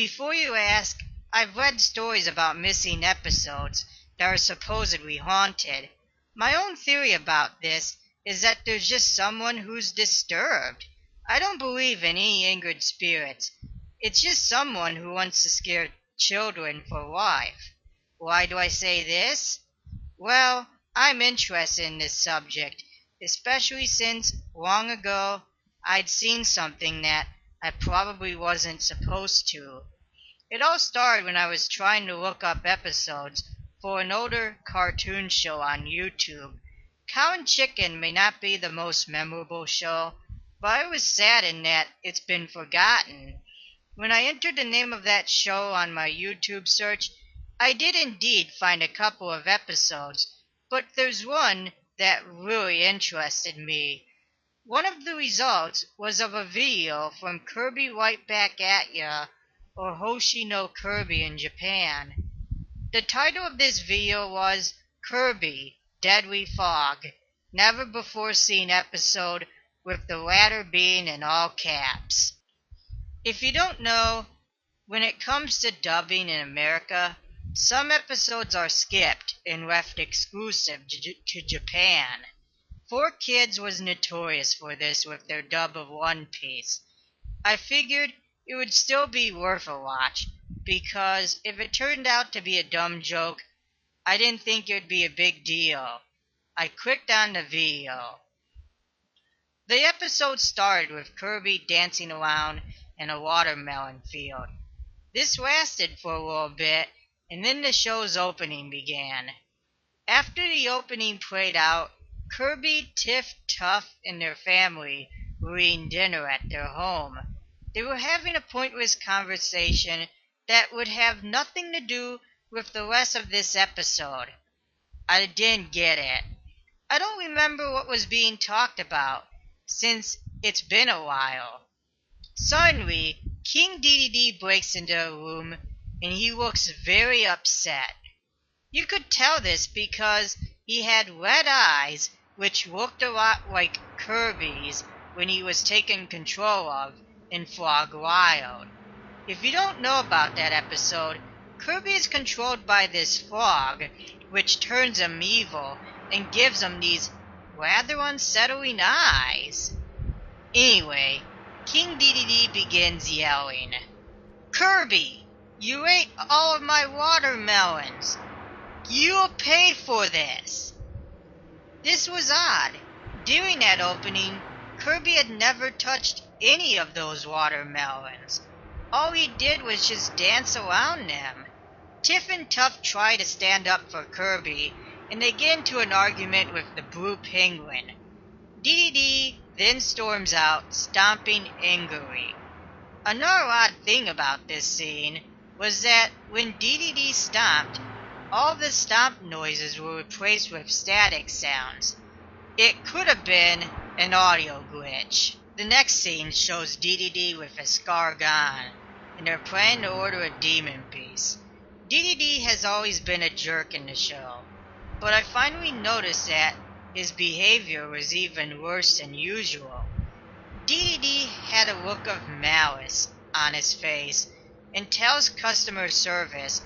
Before you ask, I've read stories about missing episodes that are supposedly haunted. My own theory about this is that there's just someone who's disturbed. I don't believe in any angered spirits. It's just someone who wants to scare children for life. Why do I say this? Well, I'm interested in this subject, especially since, long ago, I'd seen something that I probably wasn't supposed to. It all started when I was trying to look up episodes for an older cartoon show on YouTube. Cow and Chicken may not be the most memorable show, but I was saddened that it's been forgotten. When I entered the name of that show on my YouTube search, I did indeed find a couple of episodes, but there's one that really interested me. One of the results was of a video from Kirby Right Back at Ya, or Hoshi no Kirby in Japan. The title of this video was Kirby, Deadly Fog, Never Before Seen Episode, with the latter being in all caps. If you don't know, when it comes to dubbing in America, some episodes are skipped and left exclusive to Japan. 4Kids was notorious for this with their dub of One Piece. I figured it would still be worth a watch, because if it turned out to be a dumb joke, I didn't think it would be a big deal. I clicked on the video. The episode started with Kirby dancing around in a watermelon field. This lasted for a little bit, and then the show's opening began. After the opening played out, Kirby, Tiff, Tuff, and their family were eating dinner at their home. They were having a pointless conversation that would have nothing to do with the rest of this episode. I didn't get it. I don't remember what was being talked about, since it's been a while. Suddenly, King Dedede breaks into a room, and he looks very upset. You could tell this because he had red eyes, which looked a lot like Kirby's when he was taken control of in Frog Wild. If you don't know about that episode, Kirby is controlled by this frog, which turns him evil and gives him these rather unsettling eyes. Anyway, King Dedede begins yelling, "Kirby, you ate all of my watermelons! You'll pay for this!" This was odd. During that opening, Kirby had never touched any of those watermelons. All he did was just dance around them. Tiff and Tuff try to stand up for Kirby, and they get into an argument with the Blue Penguin. Dedede then storms out, stomping angrily. Another odd thing about this scene was that when Dedede stomped, all the stomp noises were replaced with static sounds. It could have been an audio glitch. The next scene shows Dedede with Escargon, and they're planning to order a demon piece. Dedede has always been a jerk in the show, but I finally noticed that his behavior was even worse than usual. Dedede had a look of malice on his face and tells customer service,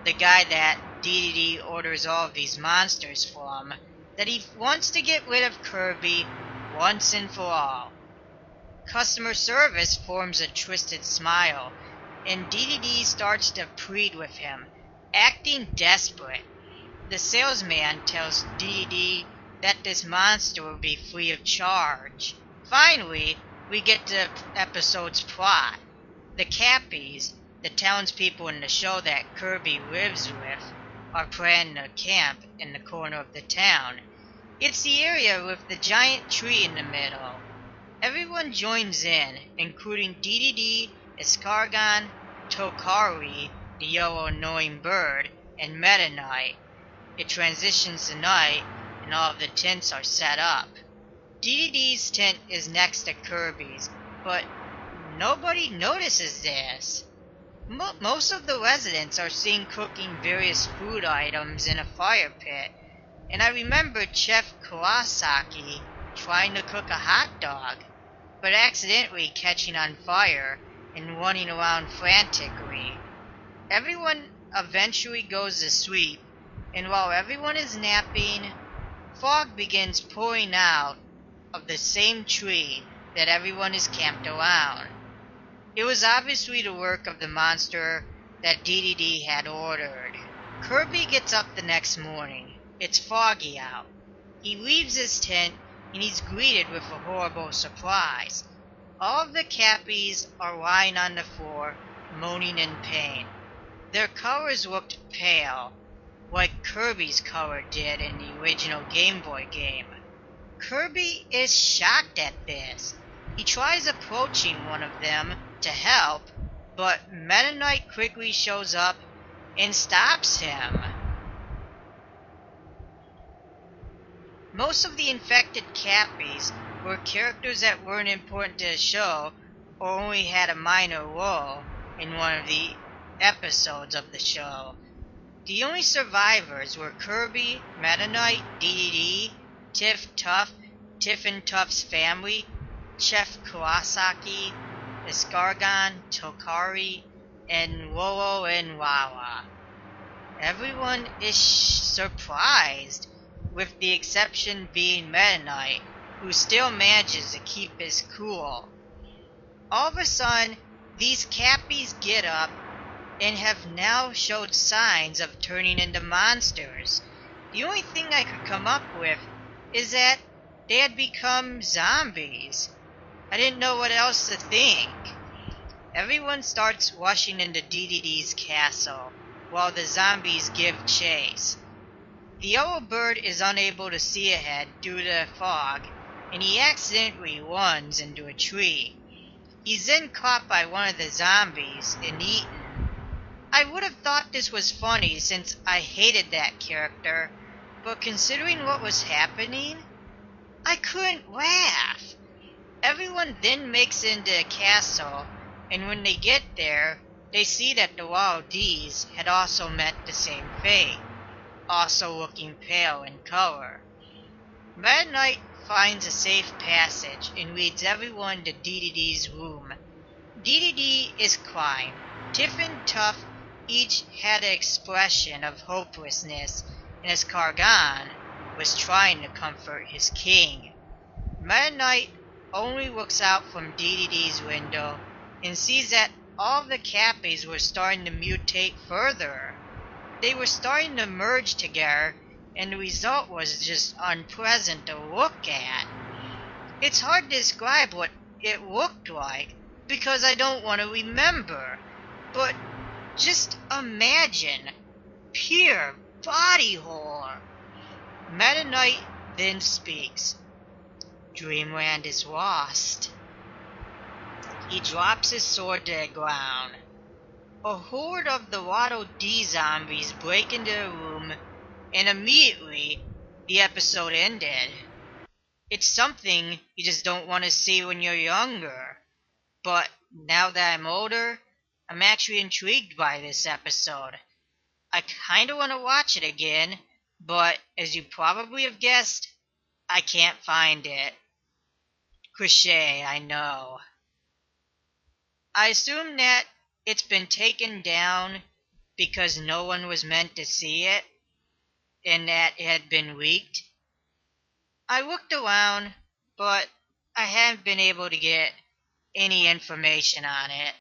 the guy that Dedede orders all of these monsters from, that he wants to get rid of Kirby once and for all. Customer service forms a twisted smile, and Dedede starts to plead with him, acting desperate. The salesman tells Dedede that this monster will be free of charge. Finally, we get to the episode's plot. The Cappies, the townspeople in the show that Kirby lives with, are planning a camp in the corner of the town. It's the area with the giant tree in the middle. Everyone joins in, including Dedede, Escargon, Tokari, the yellow annoying bird, and Meta Knight. It transitions to night, and all of the tents are set up. Dedede's tent is next to Kirby's, but nobody notices this. Most of the residents are seen cooking various food items in a fire pit, and I remember Chef Kawasaki trying to cook a hot dog, but accidentally catching on fire and running around frantically. Everyone eventually goes to sleep, and while everyone is napping, fog begins pouring out of the same tree that everyone is camped around. It was obviously the work of the monster that DDD had ordered. Kirby gets up the next morning. It's foggy out. He leaves his tent and he's greeted with a horrible surprise. All of the Cappies are lying on the floor, moaning in pain. Their colors looked pale, like Kirby's color did in the original Game Boy game. Kirby is shocked at this. He tries approaching one of them to help, but Meta Knight quickly shows up and stops him. Most of the infected Cappies were characters that weren't important to the show or only had a minor role in one of the episodes of the show. The only survivors were Kirby, Meta Knight, DDD, Tiff and Tuff's family, Chef Kurosaki, Escargon, Tokari, and Lolo and Wawa. Everyone is surprised, with the exception being Meta Knight, who still manages to keep his cool. All of a sudden, these Cappies get up and have now showed signs of turning into monsters. The only thing I could come up with is that they had become zombies. I didn't know what else to think. Everyone starts rushing into DDD's castle, while the zombies give chase. The yellow bird is unable to see ahead due to the fog, and he accidentally runs into a tree. He's then caught by one of the zombies and eaten. I would have thought this was funny since I hated that character, but considering what was happening, I couldn't laugh. Everyone then makes it into a castle, and when they get there, they see that the Wild D's had also met the same fate, also looking pale in color. Meta Knight finds a safe passage and leads everyone to DDD's room. DDD is crying. Tiff and Tuff each had an expression of hopelessness, and Escargon was trying to comfort his king. Meta Knight only looks out from DDD's window and sees that all of the Cappies were starting to mutate further. They were starting to merge together, and the result was just unpleasant to look at. It's hard to describe what it looked like, because I don't want to remember, but just imagine pure body horror. Meta Knight then speaks. Dreamland is lost. He drops his sword to the ground. A horde of the Waddle Dee zombies break into the room, and immediately the episode ended. It's something you just don't want to see when you're younger. But now that I'm older, I'm actually intrigued by this episode. I kinda want to watch it again, but as you probably have guessed, I can't find it. Cliche, I know. I assume that it's been taken down because no one was meant to see it, and that it had been leaked. I looked around, but I haven't been able to get any information on it.